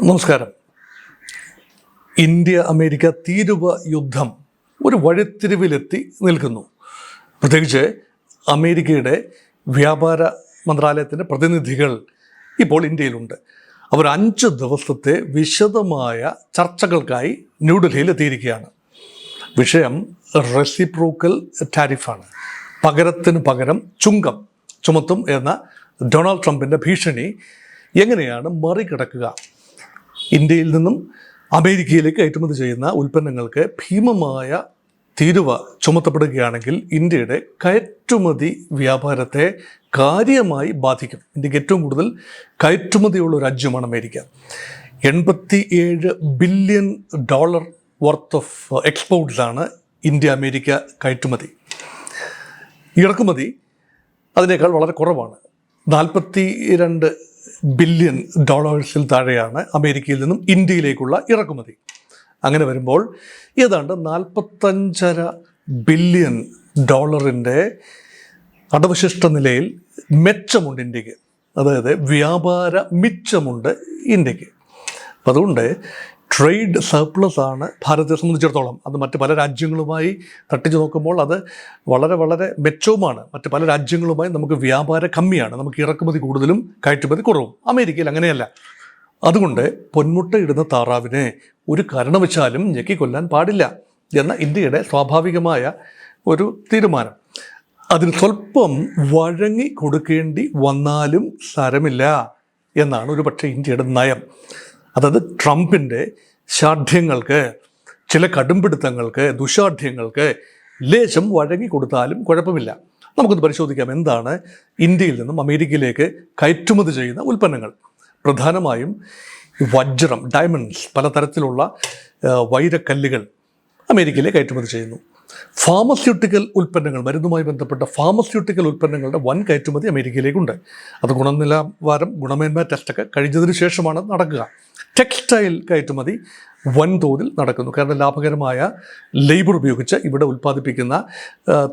നമസ്കാരം. India America തീരുവ യുദ്ധം ഒരു വഴിത്തിരിവിലെത്തി നിൽക്കുന്നു. പ്രത്യേകിച്ച് അമേരിക്കയുടെ വ്യാപാര മന്ത്രാലയത്തിൻ്റെ പ്രതിനിധികൾ ഇപ്പോൾ ഇന്ത്യയിലുണ്ട്. അവർ 5 ദിവസത്തെ വിശദമായ ചർച്ചകൾക്കായി ന്യൂഡൽഹിയിൽ എത്തിയിരിക്കുകയാണ്. വിഷയം റെസിപ്രോക്കൽ ടാരിഫാണ്. പകരത്തിന് പകരം ചുങ്കം ചുമത്തും എന്ന ഡൊണാൾഡ് ട്രംപിൻ്റെ ഭീഷണി എങ്ങനെയാണ് മറികടക്കുക? ഇന്ത്യയിൽ നിന്നും അമേരിക്കയിലേക്ക് കയറ്റുമതി ചെയ്യുന്ന ഉൽപ്പന്നങ്ങൾക്ക് ഭീമമായ തീരുവ ചുമത്തപ്പെടുകയാണെങ്കിൽ ഇന്ത്യയുടെ കയറ്റുമതി വ്യാപാരത്തെ കാര്യമായി ബാധിക്കും. ഇന്ത്യക്ക് ഏറ്റവും കൂടുതൽ കയറ്റുമതിയുള്ള ഒരു രാജ്യമാണ് അമേരിക്ക. $87 ബില്യൺ വർത്ത് ഓഫ് എക്സ്പോർട്ട്സാണ് ഇന്ത്യ അമേരിക്ക കയറ്റുമതി. ഇറക്കുമതി അതിനേക്കാൾ വളരെ കുറവാണ്. $42 ബില്യൺ താഴെയാണ് അമേരിക്കയിൽ നിന്നും ഇന്ത്യയിലേക്കുള്ള ഇറക്കുമതി. അങ്ങനെ വരുമ്പോൾ ഏതാണ്ട് $45 ബില്യൺ അടവശിഷ്ട നിലയിൽ മെച്ചമുണ്ട് ഇന്ത്യക്ക്. അതായത് വ്യാപാര മിച്ചമുണ്ട് ഇന്ത്യക്ക്. അപ്പം അതുകൊണ്ട് ട്രേഡ് സർപ്ലസ് ആണ് ഭാരതത്തെ സംബന്ധിച്ചിടത്തോളം. അത് മറ്റ് പല രാജ്യങ്ങളുമായി തട്ടിച്ചു നോക്കുമ്പോൾ അത് വളരെ വളരെ മെച്ചവുമാണ്. മറ്റ് പല രാജ്യങ്ങളുമായി നമുക്ക് വ്യാപാര കമ്മിയാണ്. നമുക്ക് ഇറക്കുമതി കൂടുതലും കയറ്റുമതി കുറവും. അമേരിക്കയിൽ അങ്ങനെയല്ല. അതുകൊണ്ട് പൊന്മുട്ട ഇടുന്ന താറാവിനെ ഒരു കാരണവശാലും ഞെക്കിക്കൊല്ലാൻ പാടില്ല എന്ന ഇന്ത്യയുടെ സ്വാഭാവികമായ ഒരു തീരുമാനം. അതിന് സ്വല്പം വഴങ്ങി കൊടുക്കേണ്ടി വന്നാലും സാരമില്ല എന്നാണ് ഒരു പക്ഷേ ഇന്ത്യയുടെ നയം. അതായത് ട്രംപിൻ്റെ ശാഠ്യങ്ങൾക്ക്, ചില കടുംപിടുത്തങ്ങൾക്ക്, ദുശാഠ്യങ്ങൾക്ക് ലേശം വഴങ്ങി കൊടുത്താലും കുഴപ്പമില്ല. നമുക്കൊന്ന് പരിശോധിക്കാം എന്താണ് ഇന്ത്യയിൽ നിന്നും അമേരിക്കയിലേക്ക് കയറ്റുമതി ചെയ്യുന്ന ഉൽപ്പന്നങ്ങൾ. പ്രധാനമായും വജ്രം, ഡയമണ്ട്സ്, പലതരത്തിലുള്ള വൈരക്കല്ലുകൾ അമേരിക്കയിലേക്ക് കയറ്റുമതി ചെയ്യുന്നു. ഫാർമസ്യൂട്ടിക്കൽ ഉൽപ്പന്നങ്ങൾ, മരുന്നുമായി ബന്ധപ്പെട്ട ഫാർമസ്യൂട്ടിക്കൽ ഉൽപ്പന്നങ്ങളുടെ വൻ കയറ്റുമതി അമേരിക്കയിലേക്കുണ്ട്. അത് ഗുണനിലവാരം, ഗുണമേന്മ ടെസ്റ്റൊക്കെ കഴിഞ്ഞതിന് ശേഷമാണ് നടക്കുക. ടെക്സ്റ്റൈൽ കയറ്റുമതി വൻതോതിൽ നടക്കുന്നു. കാരണം ലാഭകരമായ ലേബർ ഉപയോഗിച്ച് ഇവിടെ ഉൽപ്പാദിപ്പിക്കുന്ന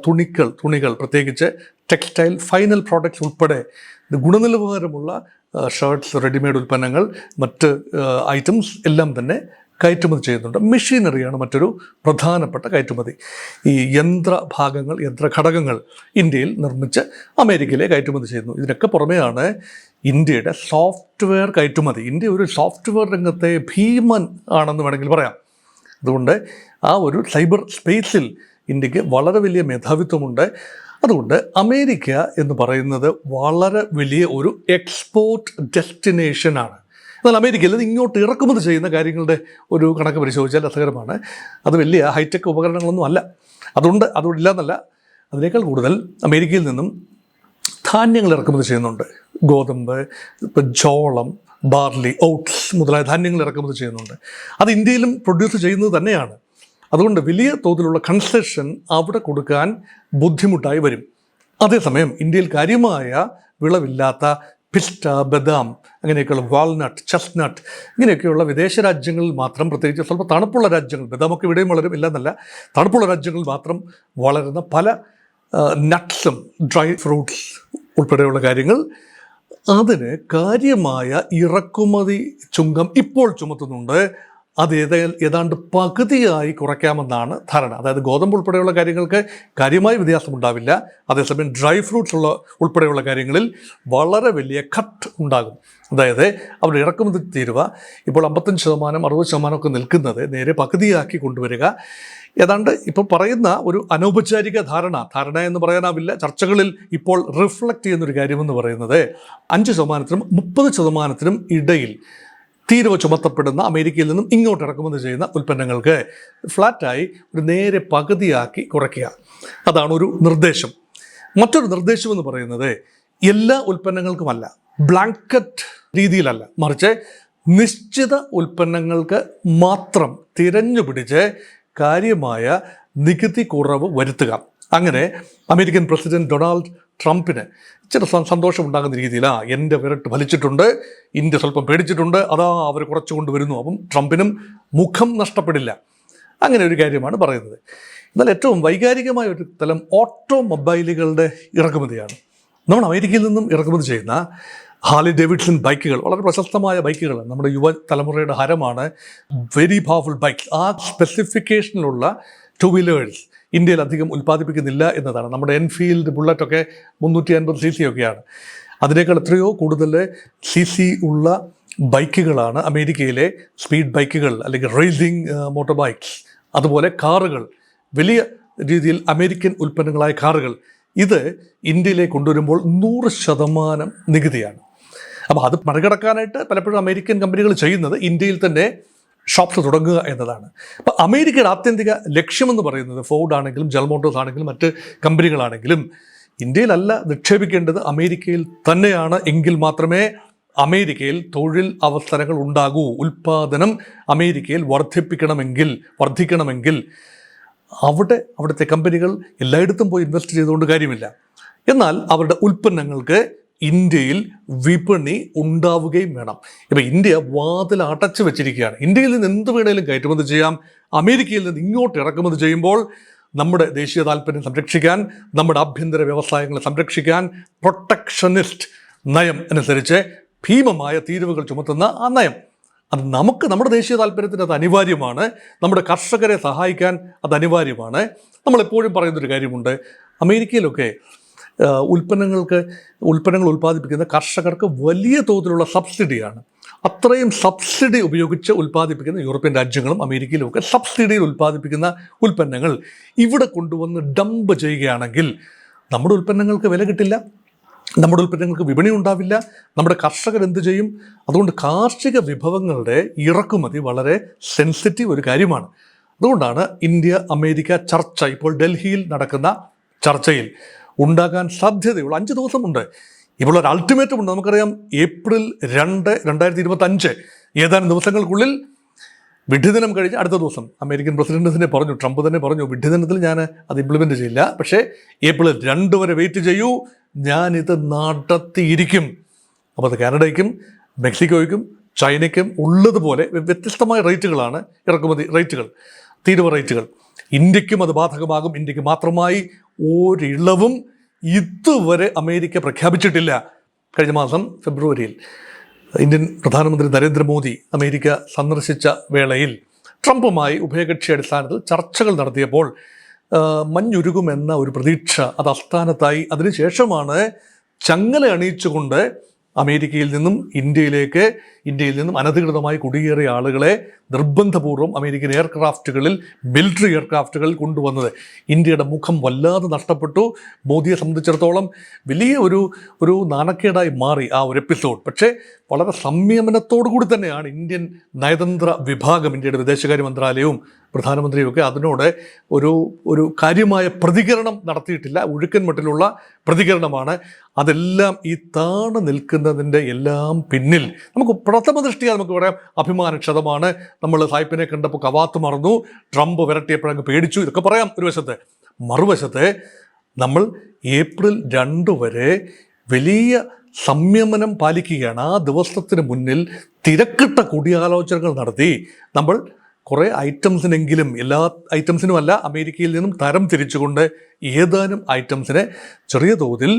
തുണികൾ, പ്രത്യേകിച്ച് ടെക്സ്റ്റൈൽ ഫൈനൽ പ്രോഡക്റ്റ്സ് ഉൾപ്പെടെ ഗുണനിലവാരമുള്ള ഷർട്ട്സ്, റെഡിമെയ്ഡ് ഉൽപ്പന്നങ്ങൾ, മറ്റ് ഐറ്റംസ് എല്ലാം തന്നെ കയറ്റുമതി ചെയ്യുന്നുണ്ട്. മെഷീനറിയാണ് മറ്റൊരു പ്രധാനപ്പെട്ട കയറ്റുമതി. ഈ യന്ത്രഭാഗങ്ങൾ, യന്ത്രഘടകങ്ങൾ ഇന്ത്യയിൽ നിർമ്മിച്ച് അമേരിക്കയിലേക്ക് കയറ്റുമതി ചെയ്യുന്നു. ഇതിനൊക്കെ പുറമെയാണ് ഇന്ത്യയുടെ സോഫ്റ്റ്വെയർ കയറ്റുമതി. ഇന്ത്യ ഒരു സോഫ്റ്റ്വെയർ രംഗത്തെ ഭീമൻ ആണെന്ന് വേണമെങ്കിൽ പറയാം. അതുകൊണ്ട് ആ ഒരു സൈബർ സ്പേസിൽ ഇന്ത്യക്ക് വളരെ വലിയ മേധാവിത്വമുണ്ട്. അതുകൊണ്ട് അമേരിക്ക എന്ന് പറയുന്നത് വളരെ വലിയ ഒരു എക്സ്പോർട്ട് ഡെസ്റ്റിനേഷനാണ്. എന്നാൽ അമേരിക്കയിൽ നിന്ന് ഇങ്ങോട്ട് ഇറക്കുമതി ചെയ്യുന്ന കാര്യങ്ങളുടെ ഒരു കണക്ക് പരിശോധിച്ചാൽ രസകരമാണ്. അത് വലിയ ഹൈടെക് ഉപകരണങ്ങളൊന്നും അല്ല. അതുകൊണ്ടില്ല എന്നല്ല, അതിനേക്കാൾ കൂടുതൽ അമേരിക്കയിൽ നിന്നും ധാന്യങ്ങൾ ഇറക്കുമതി ചെയ്യുന്നുണ്ട്. ഗോതമ്പ്, ചോളം, ബാർലി, ഓട്സ് മുതലായ ധാന്യങ്ങൾ ഇറക്കുമതി ചെയ്യുന്നുണ്ട്. അത് ഇന്ത്യയിലും പ്രൊഡ്യൂസ് ചെയ്യുന്നത് തന്നെയാണ്. അതുകൊണ്ട് വലിയ തോതിലുള്ള കൺസെഷൻ അവിടെ കൊടുക്കാൻ ബുദ്ധിമുട്ടായി വരും. അതേസമയം ഇന്ത്യയിൽ കാര്യമായ വിളവില്ലാത്ത പിസ്റ്റ, ബദാം, അങ്ങനെയൊക്കെയുള്ള വാൾനട്ട്, ചെസ്റ്റ്നട്ട്, ഇങ്ങനെയൊക്കെയുള്ള വിദേശ രാജ്യങ്ങളിൽ മാത്രം, പ്രത്യേകിച്ച് സ്വല്പം തണുപ്പുള്ള രാജ്യങ്ങൾ, ബദാമൊക്കെ ഇവിടെയും വളരും, ഇല്ലെന്നല്ല, തണുപ്പുള്ള രാജ്യങ്ങളിൽ മാത്രം വളരുന്ന പല നട്ട്സും ഡ്രൈ ഫ്രൂട്ട്സ് ഉൾപ്പെടെയുള്ള കാര്യങ്ങൾ, അതിന് കാര്യമായ ഇറക്കുമതി ചുങ്കം ഇപ്പോൾ ചുമത്തുന്നുണ്ട്. അത് ഏതാണ്ട് പകുതിയായി കുറയ്ക്കാമെന്നാണ് ധാരണ. അതായത് ഗോതമ്പ് ഉൾപ്പെടെയുള്ള കാര്യങ്ങൾക്ക് കാര്യമായ വ്യത്യാസമുണ്ടാവില്ല. അതേസമയം ഡ്രൈ ഫ്രൂട്ട്സ് ഉൾപ്പെടെയുള്ള കാര്യങ്ങളിൽ വളരെ വലിയ കട്ട് ഉണ്ടാകും. അതായത് അവരുടെ ഇറക്കുമതി തീരുവ ഇപ്പോൾ 55%, 60% ഒക്കെ നിൽക്കുന്നത് നേരെ പകുതിയാക്കി കൊണ്ടുവരിക. ഏതാണ്ട് ഇപ്പോൾ പറയുന്ന ഒരു അനൗപചാരിക ധാരണ എന്ന് പറയാനാവില്ല. ചർച്ചകളിൽ ഇപ്പോൾ റിഫ്ലക്റ്റ് ചെയ്യുന്നൊരു കാര്യമെന്ന് പറയുന്നത് 5%-നും 30%-നും ഇടയിൽ തീരുവ ചുമത്തപ്പെടുന്ന അമേരിക്കയിൽ നിന്നും ഇങ്ങോട്ട് ഇറക്കുമതി ചെയ്യുന്ന ഉൽപ്പന്നങ്ങൾക്ക് ഫ്ലാറ്റായി ഒരു നേരെ പകുതിയാക്കി കുറയ്ക്കുക. അതാണ് ഒരു നിർദ്ദേശം. മറ്റൊരു നിർദ്ദേശം എന്ന് പറയുന്നത് എല്ലാ ഉൽപ്പന്നങ്ങൾക്കുമല്ല, ബ്ലാങ്കറ്റ് രീതിയിലല്ല, മറിച്ച് നിശ്ചിത ഉൽപ്പന്നങ്ങൾക്ക് മാത്രം തിരഞ്ഞുപിടിച്ച് കാര്യമായ നികുതി കുറവ് വരുത്തുക. അങ്ങനെ അമേരിക്കൻ പ്രസിഡന്റ് ഡൊണാൾഡ് ട്രംപിന് ചില സന്തോഷമുണ്ടാകുന്ന രീതിയിൽ എൻ്റെ വിരട്ട് ഫലിച്ചിട്ടുണ്ട്, ഇന്ത്യ സ്വല്പം പേടിച്ചിട്ടുണ്ട്, അവർ കുറച്ചു കൊണ്ടുവരുന്നു, അപ്പം ട്രംപിനും മുഖം നഷ്ടപ്പെടില്ല. അങ്ങനെ ഒരു കാര്യമാണ് പറയുന്നത്. എന്നാൽ ഏറ്റവും വൈകാരികമായ ഒരു തലം ഓട്ടോമൊബൈലുകളുടെ ഇറക്കുമതിയാണ്. നമ്മൾ അമേരിക്കയിൽ നിന്നും ഇറക്കുമതി ചെയ്യുന്ന ഹാർലി ഡേവിഡ്സൺ ബൈക്കുകൾ വളരെ പ്രശസ്തമായ ബൈക്കുകളാണ്, നമ്മുടെ യുവതലമുറയുടെ ഹരമാണ്. Very powerful bike. ആ സ്പെസിഫിക്കേഷനിലുള്ള ടു വീലേഴ്സ് ഇന്ത്യയിൽ അധികം ഉൽപ്പാദിപ്പിക്കുന്നില്ല എന്നതാണ്. നമ്മുടെ എൻഫീൽഡ് ബുള്ളറ്റൊക്കെ 350 cc ഒക്കെയാണ്. അതിനേക്കാൾ എത്രയോ കൂടുതൽ CC ഉള്ള ബൈക്കുകളാണ് അമേരിക്കയിലെ സ്പീഡ് ബൈക്കുകൾ അല്ലെങ്കിൽ റേസിംഗ് മോട്ടോർ ബൈക്സ്. അതുപോലെ കാറുകൾ, വലിയ രീതിയിൽ അമേരിക്കൻ ഉൽപ്പന്നങ്ങളായ കാറുകൾ, ഇത് ഇന്ത്യയിലേക്ക് കൊണ്ടുവരുമ്പോൾ 100% നികുതിയാണ്. അപ്പോൾ അത് മറികടക്കാനായിട്ട് പലപ്പോഴും അമേരിക്കൻ കമ്പനികൾ ചെയ്യുന്നത് ഇന്ത്യയിൽ തന്നെ ഷോപ്സ് തുടങ്ങുക എന്നതാണ്. അപ്പോൾ അമേരിക്കയുടെ ആത്യന്തിക ലക്ഷ്യമെന്ന് പറയുന്നത് ഫോർഡ് ആണെങ്കിലും ജനറൽ മോട്ടോഴ്സ് ആണെങ്കിലും മറ്റ് കമ്പനികളാണെങ്കിലും ഇന്ത്യയിലല്ല നിക്ഷേപിക്കേണ്ടത്, അമേരിക്കയിൽ തന്നെയാണ്. എങ്കിൽ മാത്രമേ അമേരിക്കയിൽ തൊഴിൽ അവസരങ്ങൾ ഉണ്ടാകൂ. ഉൽപ്പാദനം അമേരിക്കയിൽ വർദ്ധിക്കണമെങ്കിൽ അവിടുത്തെ കമ്പനികൾ എല്ലായിടത്തും പോയി ഇൻവെസ്റ്റ് ചെയ്തുകൊണ്ട് കാര്യമില്ല. എന്നാൽ അവരുടെ ഉൽപ്പന്നങ്ങൾക്ക് ഇന്ത്യയിൽ വിപണി ഉണ്ടാവുകയും വേണം. ഇപ്പം ഇന്ത്യ വാതിൽ അടച്ചു വെച്ചിരിക്കുകയാണ്. ഇന്ത്യയിൽ നിന്ന് എന്ത് വേണേലും കയറ്റുമതി ചെയ്യാം. അമേരിക്കയിൽ നിന്ന് ഇങ്ങോട്ട് ഇറക്കുമതി ചെയ്യുമ്പോൾ നമ്മുടെ ദേശീയ താല്പര്യം സംരക്ഷിക്കാൻ, നമ്മുടെ ആഭ്യന്തര വ്യവസായങ്ങളെ സംരക്ഷിക്കാൻ പ്രൊട്ടക്ഷനിസ്റ്റ് നയം അനുസരിച്ച് ഭീമമായ തീരുവകൾ ചുമത്തുന്ന ആ നയം, അത് നമ്മുടെ ദേശീയ താല്പര്യത്തിന് അത് അനിവാര്യമാണ്. നമ്മുടെ കർഷകരെ സഹായിക്കാൻ അത് അനിവാര്യമാണ്. നമ്മളെപ്പോഴും പറയുന്നൊരു കാര്യമുണ്ട്, അമേരിക്കയിലൊക്കെ ഉൽപ്പന്നങ്ങൾ ഉൽപ്പാദിപ്പിക്കുന്ന കർഷകർക്ക് വലിയ തോതിലുള്ള സബ്സിഡിയാണ്. അത്രയും സബ്സിഡി ഉപയോഗിച്ച് ഉൽപ്പാദിപ്പിക്കുന്ന യൂറോപ്യൻ രാജ്യങ്ങളും അമേരിക്കയിലുമൊക്കെ സബ്സിഡിയിൽ ഉൽപ്പാദിപ്പിക്കുന്ന ഉൽപ്പന്നങ്ങൾ ഇവിടെ കൊണ്ടുവന്ന് ഡംപ് ചെയ്യുകയാണെങ്കിൽ നമ്മുടെ ഉൽപ്പന്നങ്ങൾക്ക് വില കിട്ടില്ല, നമ്മുടെ ഉൽപ്പന്നങ്ങൾക്ക് വിപണി ഉണ്ടാവില്ല. നമ്മുടെ കർഷകർ എന്ത് ചെയ്യും? അതുകൊണ്ട് കാർഷിക വിഭവങ്ങളുടെ ഇറക്കുമതി വളരെ സെൻസിറ്റീവ് ഒരു കാര്യമാണ്. അതുകൊണ്ടാണ് ഇന്ത്യ അമേരിക്ക ചർച്ച ഇപ്പോൾ ഡൽഹിയിൽ നടക്കുന്ന ചർച്ചയിൽ ഉണ്ടാകാൻ സാധ്യതയുള്ള 5 ദിവസമുണ്ട്. ഇപ്പോൾ ഒരു അൾട്ടിമേറ്റം ഉണ്ട്. നമുക്കറിയാം April 2, 2025 ഏതാനും ദിവസങ്ങൾക്കുള്ളിൽ വിഡ്ഢിദിനം കഴിഞ്ഞ് അടുത്ത ദിവസം അമേരിക്കൻ പ്രസിഡന്റ് തന്നെ പറഞ്ഞു, ട്രംപ് തന്നെ പറഞ്ഞു, വിഡ്ഢിദിനത്തിൽ ഞാൻ അത് ഇംപ്ലിമെൻറ്റ് ചെയ്യില്ല, പക്ഷേ April 2 വരെ വെയിറ്റ് ചെയ്യൂ, ഞാനിത് നടത്തിയിരിക്കും. അപ്പോൾ അത് കാനഡയ്ക്കും മെക്സിക്കോയ്ക്കും ചൈനയ്ക്കും ഉള്ളതുപോലെ വ്യത്യസ്തമായ റേറ്റുകളാണ് ഇറക്കുമതി റേറ്റുകൾ, തീരുവ റേറ്റുകൾ. ഇന്ത്യക്കും അത് ബാധകമാകും. ഇന്ത്യക്ക് മാത്രമായി ഒരിളവും ഇതുവരെ അമേരിക്ക പ്രഖ്യാപിച്ചിട്ടില്ല. കഴിഞ്ഞ മാസം ഫെബ്രുവരിയിൽ ഇന്ത്യൻ പ്രധാനമന്ത്രി നരേന്ദ്രമോദി അമേരിക്ക സന്ദർശിച്ച വേളയിൽ ട്രംപുമായി ഉഭയകക്ഷി അടിസ്ഥാനത്തിൽ ചർച്ചകൾ നടത്തിയപ്പോൾ മഞ്ഞുരുകുമെന്ന ഒരു പ്രതീക്ഷ അത് അസ്ഥാനത്തായി. അതിനുശേഷമാണ് ചങ്ങല അണിയിച്ചുകൊണ്ട് അമേരിക്കയിൽ നിന്നും ഇന്ത്യയിൽ നിന്നും അനധികൃതമായി കുടിയേറിയ ആളുകളെ നിർബന്ധപൂർവ്വം അമേരിക്കൻ മിലിറ്ററി എയർക്രാഫ്റ്റുകളിൽ കൊണ്ടുവന്നത്. ഇന്ത്യയുടെ മുഖം വല്ലാതെ നഷ്ടപ്പെട്ടു. മോദിയെ സംബന്ധിച്ചിടത്തോളം വലിയ ഒരു നാണക്കേടായി മാറി ആ ഒരു എപ്പിസോഡ്. പക്ഷേ വളരെ സംയമനത്തോടു കൂടി തന്നെയാണ് ഇന്ത്യൻ നയതന്ത്ര വിഭാഗം, ഇന്ത്യയുടെ വിദേശകാര്യ മന്ത്രാലയവും പ്രധാനമന്ത്രിയൊക്കെ അതിനോട് ഒരു കാര്യമായ പ്രതികരണം നടത്തിയിട്ടില്ല. ഒഴുക്കൻ മട്ടിലുള്ള പ്രതികരണമാണ്. അതെല്ലാം ഈ താണു നിൽക്കുന്നതിൻ്റെ എല്ലാം പിന്നിൽ നമുക്ക് പ്രഥമ ദൃഷ്ടിയാൽ നമുക്ക് പറയാം അഭിമാനക്ഷതമാണ്. നമ്മൾ സായിപ്പിനെ കണ്ടപ്പോൾ കവാത്ത് മറന്നു, ട്രംപ് വിരട്ടിയപ്പോഴങ്ങ് പേടിച്ചു, ഇതൊക്കെ പറയാം ഒരു വശത്ത്. മറുവശത്ത് നമ്മൾ April 2 വരെ വലിയ സംയമനം പാലിക്കുകയാണ്. ആ ദിവസത്തിന് മുന്നിൽ തിരക്കിട്ട കൂടിയാലോചനകൾ നടത്തി നമ്മൾ കുറേ ഐറ്റംസിനെങ്കിലും, എല്ലാ ഐറ്റംസിനുമല്ല, അമേരിക്കയിൽ നിന്നും തരം തിരിച്ചുകൊണ്ട് ഏതാനും ഐറ്റംസിനെ ചെറിയ തോതിൽ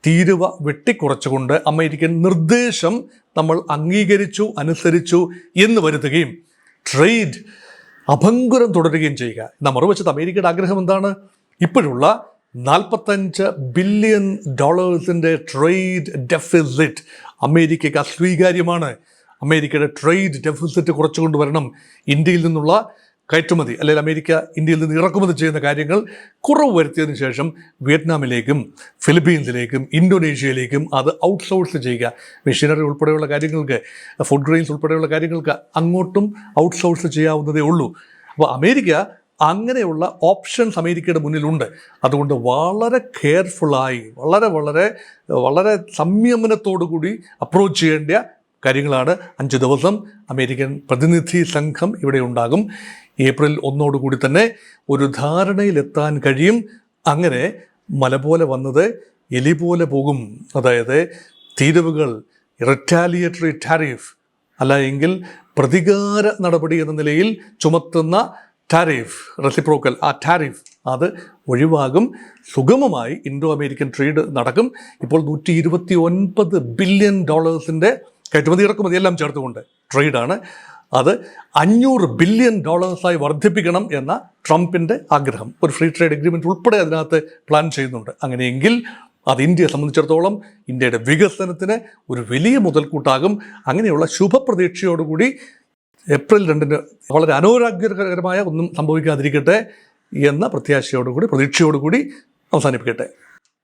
തീരുവ വെട്ടിക്കുറച്ചുകൊണ്ട് അമേരിക്കൻ നിർദ്ദേശം നമ്മൾ അനുസരിച്ചു എന്ന് വരുത്തുകയും ട്രേഡ് അഭംഗുരം തുടരുകയും ചെയ്യുക. എന്നാൽ മറുവശത്ത് അമേരിക്കയുടെ ആഗ്രഹം എന്താണ്? ഇപ്പോഴുള്ള $45 ബില്യൺ ട്രേഡ് ഡെഫിസിറ്റ് അമേരിക്കയ്ക്ക് അസ്വീകാര്യമാണ്. അമേരിക്കയുടെ ട്രേഡ് ഡെഫിസിറ്റ് കുറച്ചുകൊണ്ട് വരണം. ഇന്ത്യയിൽ നിന്നുള്ള കയറ്റുമതി അല്ലെങ്കിൽ അമേരിക്ക ഇന്ത്യയിൽ നിന്ന് ഇറക്കുമതി ചെയ്യുന്ന കാര്യങ്ങൾ കുറവ് വരുത്തിയതിനു ശേഷം വിയറ്റ്നാമിലേക്കും ഫിലിപ്പീൻസിലേക്കും ഇന്തോനേഷ്യയിലേക്കും അത് ഔട്ട്സോഴ്സ് ചെയ്യുക. മെഷീനറി ഉൾപ്പെടെയുള്ള കാര്യങ്ങൾക്ക്, ഫുഡ് ഗ്രെയിൻസ് ഉൾപ്പെടെയുള്ള കാര്യങ്ങൾക്ക് അങ്ങോട്ടും ഔട്ട്സോഴ്സ് ചെയ്യാവുന്നതേ ഉള്ളൂ. അപ്പോൾ അമേരിക്ക അങ്ങനെയുള്ള ഓപ്ഷൻസ് അമേരിക്കയുടെ മുന്നിലുണ്ട്. അതുകൊണ്ട് വളരെ കെയർഫുള്ളായി വളരെ സംയമനത്തോടു കൂടി അപ്രോച്ച് ചെയ്യേണ്ട കാര്യങ്ങളാണ്. 5 ദിവസം അമേരിക്കൻ പ്രതിനിധി സംഘം ഇവിടെ ഉണ്ടാകും. April 1 കൂടി തന്നെ ഒരു ധാരണയിലെത്താൻ കഴിയും. അങ്ങനെ മല പോലെ വന്നത് എലി പോലെ പോകും. അതായത് തീരുവകൾ, റിറ്റാലിയേറ്ററി ടാരിഫ് അല്ല എങ്കിൽ പ്രതികാര നടപടി എന്ന നിലയിൽ ചുമത്തുന്ന ടാരിഫ്, റെസിപ്രോക്കൽ, ആ ടാരിഫ് അത് ഒഴിവാകും. സുഗമമായി ഇൻഡോ അമേരിക്കൻ ട്രേഡ് നടക്കും. ഇപ്പോൾ $129 ബില്യൺ കയറ്റുമതി ഇറക്കുമതി എല്ലാം ചേർത്തുകൊണ്ട് ട്രേഡാണ്. അത് $500 ബില്യൺ വർദ്ധിപ്പിക്കണം എന്ന ട്രംപിൻ്റെ ആഗ്രഹം. ഒരു ഫ്രീ ട്രേഡ് എഗ്രിമെൻറ്റ് ഉൾപ്പെടെ അതിനകത്ത് പ്ലാൻ ചെയ്യുന്നുണ്ട്. അങ്ങനെയെങ്കിൽ അത് ഇന്ത്യയെ സംബന്ധിച്ചിടത്തോളം ഇന്ത്യയുടെ വികസനത്തിന് ഒരു വലിയ മുതൽക്കൂട്ടാകും. അങ്ങനെയുള്ള ശുഭപ്രതീക്ഷയോടുകൂടി ഏപ്രിൽ 2 വളരെ അനാരോഗ്യകരമായ ഒന്നും സംഭവിക്കാതിരിക്കട്ടെ എന്ന പ്രത്യാശയോടുകൂടി, പ്രതീക്ഷയോടുകൂടി അവസാനിപ്പിക്കട്ടെ.